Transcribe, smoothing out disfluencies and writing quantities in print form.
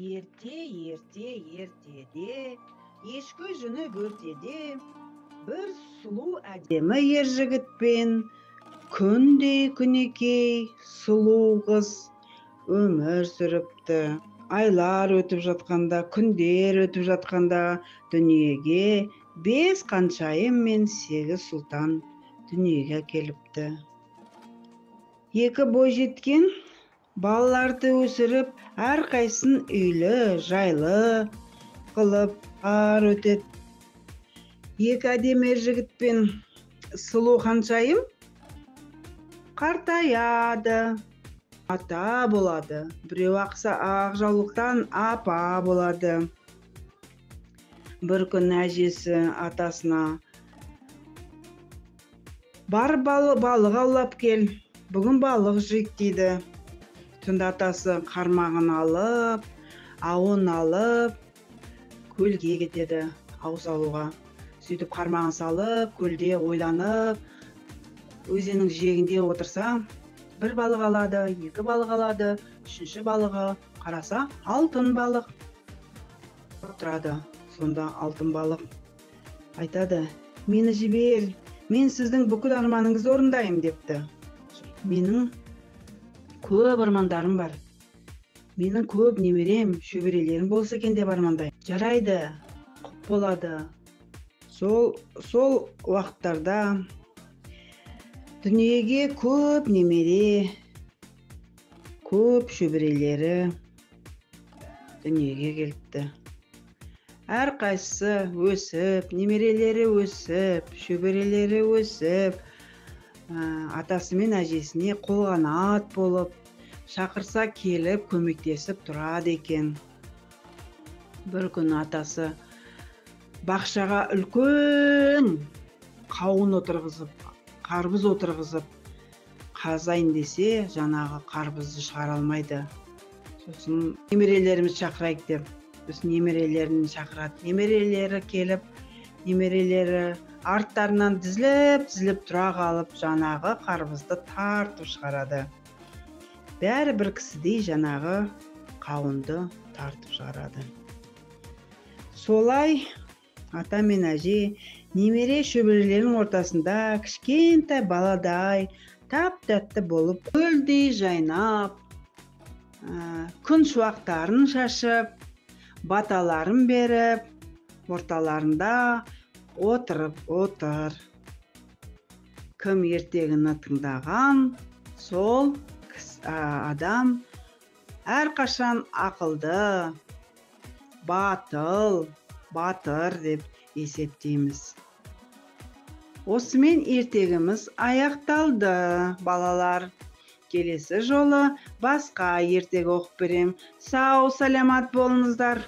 Ертеде, ешкі жүні бөртеде, бір сұлу әдемі ер жігітпен күндей күнекей сұлу қыз өмір сүріпті. Айлар өтіп жатқанда, күндер өтіп жатқанда дүниеге 5 қаншайым мен 8 сұлтан дүниеге келіпті. Екі бойжеткен балаларды өсіріп, әрқайсысын үйлі, жайлы қылып өтеді. Екі әдемі жігіт пен сұлу қаншайым қартаяды, ата болады. Біреу ақса ақ жаулықтан апа болады. Бір күн әжесі атасына: бар балық аулап кел, бүгін балық жейік дейді. Түнде атасы қармағын алып, ауын алып, көлге кетеді ауыз алуға. Сөйтіп қармағын салып, көлде ойланып, өзеннің жиегінде отырса, бір балық алады, 2 балық алады, 3-ші балығы қараса, алтын балық тұрады. Сонда алтын балық айтады: мені жібер, мен сіздің бүкіл арманыңызды орындайым депті. Менің көп армандарым бар. Менің көп немерем, шөберелерім болса екен деп армандаймын. Жарайды, құп болады. Сол уақыттарда дүниеге көп немере, көп шөберелері дүниеге келіпті. Әрқайсысы өсіп, немерелері өсіп, шөберелері өсіп, атасы мен әжесіне қолғанат болып, шақырса келіп, көмектесіп тұрады екен. Бір күн атасы бақшаға үлкен қауын отырғызып, қарбыз отырғызып қазайын десе, жаңағы қарбызды шығара алмайды. Сосын немерелеріміз шақырайық деп, сосын немерелерін шақырады. Немерелері келіп, немерелері арттарынан тізіліп тұра қалып, жаңағы қарбызды тартып шығарады. Бәрі бір кісідей жаңағы қауынды тартып шығарады. Солай ата мен әже немере шөберелерінің ортасында кішкентай баладай тәп-тәтті болып, гүлдей жайнап, күн шуақтарын шашып, баталарын беріп, орталарында отырып отыр. Кім ертегіні тыңдаған, сол адам әрқашан ақылды, батыр деп есептейміз. Осымен ертегіміз аяқталды, балалар. Келесі жолы басқа ертегі оқып берем. Сау, саламат болыңыздар.